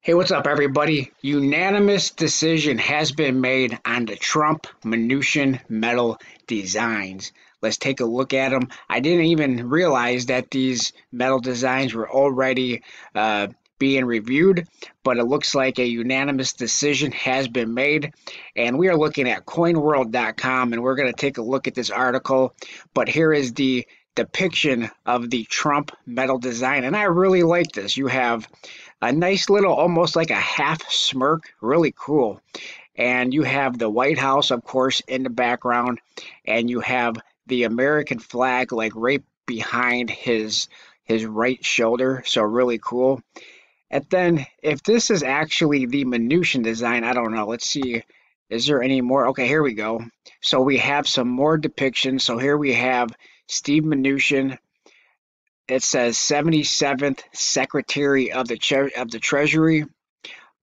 Hey, what's up, everybody? Unanimous decision has been made on the Trump Mnuchin metal designs. Let's take a look at them. I didn't even realize that these metal designs were already being reviewed, but it looks like a unanimous decision has been made. And we are looking at coinworld.com, and we're going to take a look at this article. But here is the depiction of the Trump metal design, and I really like this. You have a nice little, almost like a half smirk, really cool. And you have the White House, of course, in the background, and you have the American flag like right behind his right shoulder, so really cool. And then if this is actually the Mnuchin design, I don't know. Let's see. Is there any more? Okay, here we go. So we have some more depictions. So here we have Steve Mnuchin. It says 77th Secretary of the Treasury,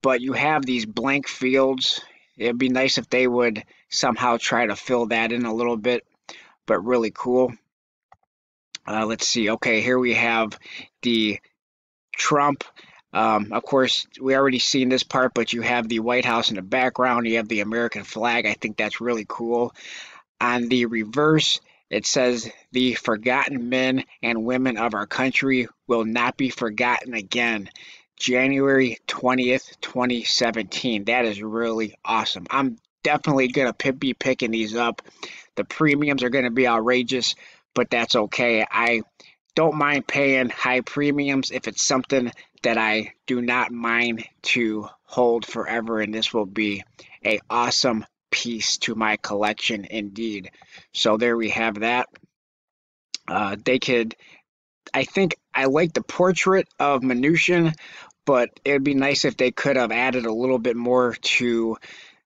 but you have these blank fields. It'd be nice if they would somehow try to fill that in a little bit, but really cool. Let's see. Okay, here we have the Trump. Of course, we already seen this part, but you have the White House in the background. You have the American flag. I think that's really cool. On the reverse, it says, "The forgotten men and women of our country will not be forgotten again." January 20th, 2017. That is really awesome. I'm definitely going to be picking these up. The premiums are going to be outrageous, but that's okay. I don't mind paying high premiums if it's something that I do not mind to hold forever, and this will be a awesome piece to my collection indeed. So there we have that. They could, I think I like the portrait of Mnuchin, but it'd be nice if they could have added a little bit more to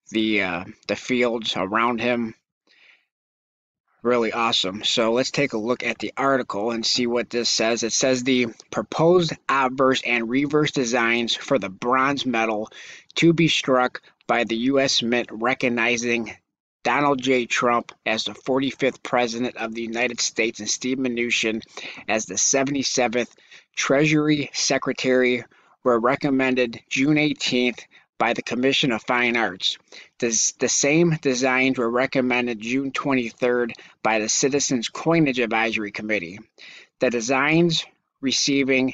the fields around him. Really awesome. So let's take a look at the article and see what this says. It says the proposed obverse and reverse designs for the bronze medal to be struck by the U.S. Mint recognizing Donald J. Trump as the 45th President of the United States and Steve Mnuchin as the 77th Treasury Secretary were recommended June 18th by the Commission of Fine Arts. The same designs were recommended June 23rd by the Citizens Coinage Advisory Committee. The designs receiving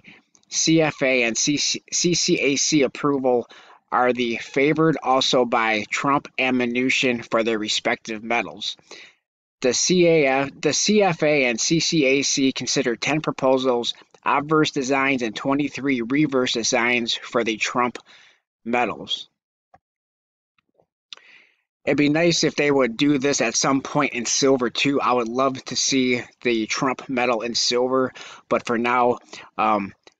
CFA and CCAC approval are the favored also by Trump and Mnuchin for their respective medals. The CFA and CCAC considered 10 proposals, obverse designs, and 23 reverse designs for the Trump medals. It'd be nice if they would do this at some point in silver too. I would love to see the Trump medal in silver, but for now,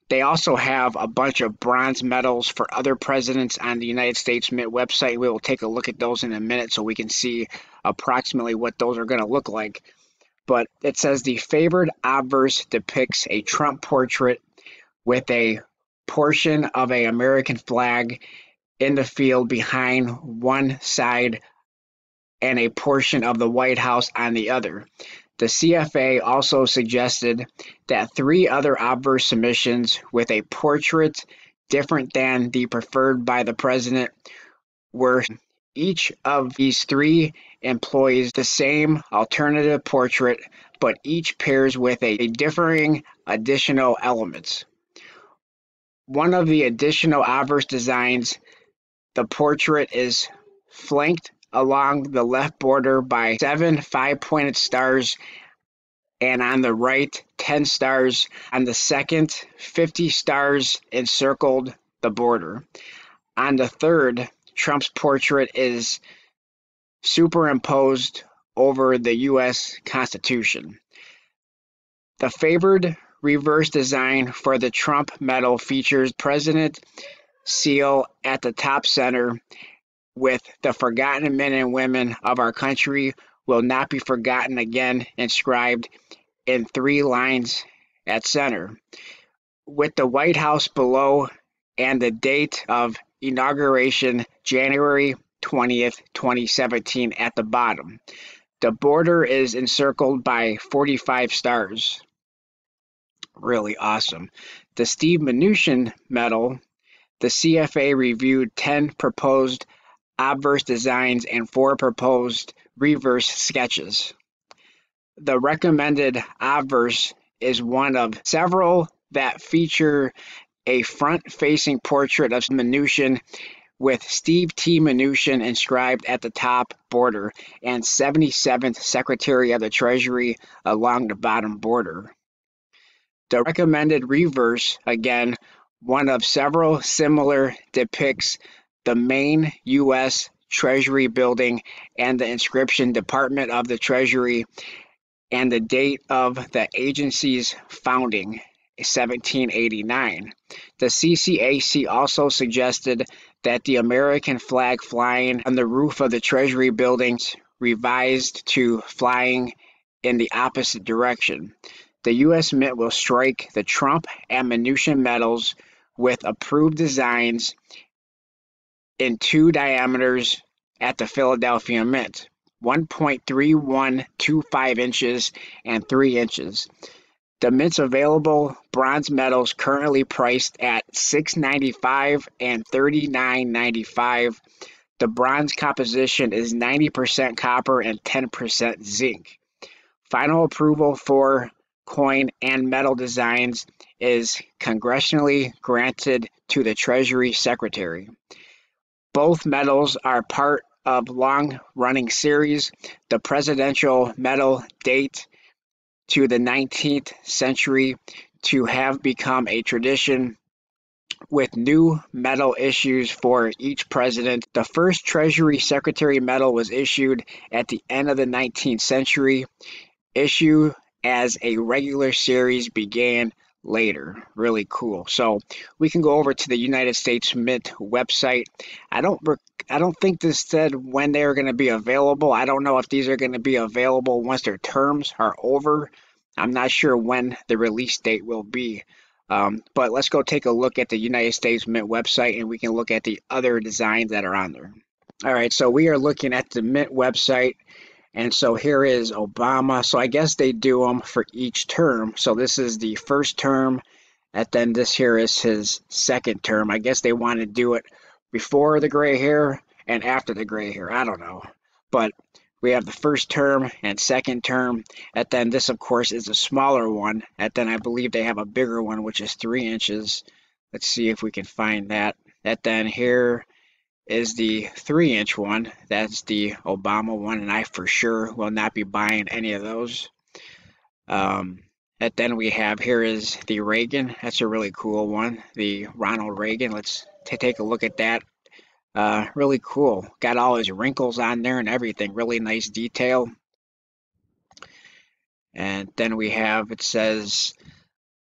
they also have a bunch of bronze medals for other presidents on the United States Mint website. We will take a look at those in a minute so we can see approximately what those are going to look like. But it says the favored obverse depicts a Trump portrait with a portion of an American flag in the field behind one side and a portion of the White House on the other. The CFA also suggested that 3 other obverse submissions with a portrait different than the preferred by the president were. Each of these 3 employs the same alternative portrait, but each pairs with a differing additional elements. One of the additional obverse designs, the portrait is flanked along the left border by 7 5-pointed stars, and on the right 10 stars. On the second, 50 stars encircled the border. On the third, Trump's portrait is superimposed over the U.S. Constitution. The favored reverse design for the Trump medal features President seal at the top center with "The forgotten men and women of our country will not be forgotten again" inscribed in 3 lines at center, with the White House below and the date of inauguration, January 20th, 2017, at the bottom. The border is encircled by 45 stars. Really awesome. The Steve Mnuchin medal, The CFA reviewed 10 proposed obverse designs and 4 proposed reverse sketches. The recommended obverse is one of several that feature a front-facing portrait of Mnuchin with Steve T. Mnuchin inscribed at the top border and 77th Secretary of the Treasury along the bottom border. The recommended reverse, again, one of several similar, depicts the main U.S. Treasury building and the inscription Department of the Treasury and the date of the agency's founding, 1789. The CCAC also suggested that the American flag flying on the roof of the Treasury buildings revised to flying in the opposite direction. The U.S. Mint will strike the Trump and Mnuchin metals with approved designs in 2 diameters at the Philadelphia Mint, 1.3125 inches and 3 inches. The Mint's available bronze metals currently priced at $6.95 and $39.95. The bronze composition is 90% copper and 10% zinc. Final approval for coin and metal designs is congressionally granted to the Treasury Secretary. Both metals are part of long-running series. The presidential medal date to the 19th century to have become a tradition with new medal issues for each president. The first Treasury Secretary medal was issued at the end of the 19th century. Issue as a regular series began later. Really cool. So we can go over to the United States Mint website. I don't think this said when they're going to be available. I don't know if these are going to be available once their terms are over. I'm not sure when the release date will be. But let's go take a look at the United States Mint website and we can look at the other designs that are on there. All right, so we are looking at the Mint website. And so here is Obama. So I guess they do them for each term. So this is the first term, and then this here is his second term. I guess they want to do it before the gray hair and after the gray hair. I don't know. But we have the first term and second term. And then this, of course, is a smaller one. And then I believe they have a bigger one, which is 3 inches. Let's see if we can find that. And then here is the 3-inch one. That's the Obama one, and I for sure will not be buying any of those. And then we have, here is the Reagan. That's a really cool one, the Ronald Reagan. Let's take a look at that. Really cool. Got all his wrinkles on there and everything. Really nice detail. And then we have, it says,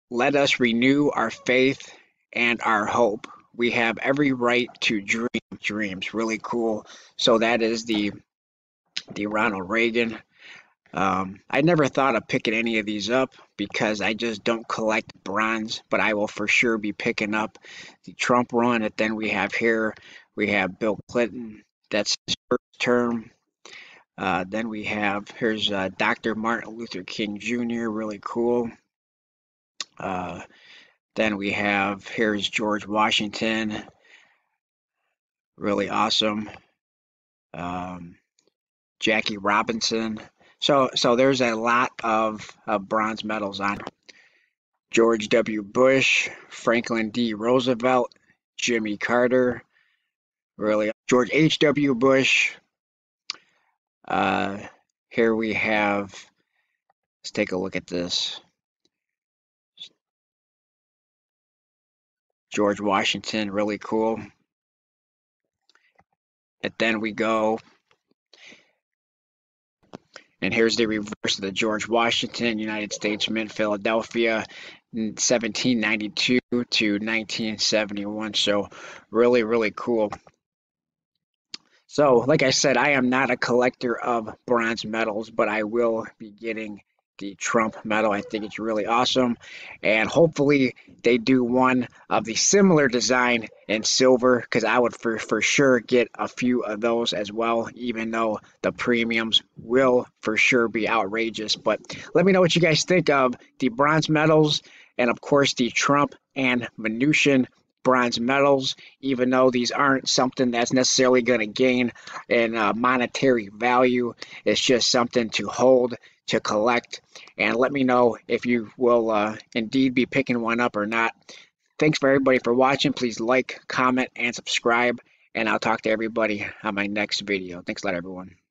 let us renew our faith and our hope. We have every right to dream dreams. Really cool. So that is the Ronald Reagan. I never thought of picking any of these up because I just don't collect bronze, but I will for sure be picking up the Trump run. And then we have here, we have Bill Clinton. That's his first term. Then we have, here's Dr. Martin Luther King Jr. Really cool. Then we have, here's George Washington. Really awesome. Jackie Robinson. So there's a lot of bronze medals on. George W. Bush, Franklin D. Roosevelt, Jimmy Carter. Really, George H.W. Bush. Here we have, let's take a look at this. George Washington, really cool. And then we go, and here's the reverse of the George Washington, United States Mint, Philadelphia, 1792 to 1971. So really, really cool. So like I said, I am not a collector of bronze medals, but I will be getting the Trump medal. I think it's really awesome, and hopefully they do one of the similar design in silver, because I would for sure get a few of those as well, even though the premiums will for sure be outrageous. But let me know what you guys think of the bronze medals and of course the Trump and Mnuchin bronze medals, even though these aren't something that's necessarily going to gain in monetary value. It's just something to hold, to collect, and let me know if you will indeed be picking one up or not. Thanks for everybody for watching. Please like, comment, and subscribe, and I'll talk to everybody on my next video. Thanks a lot, everyone.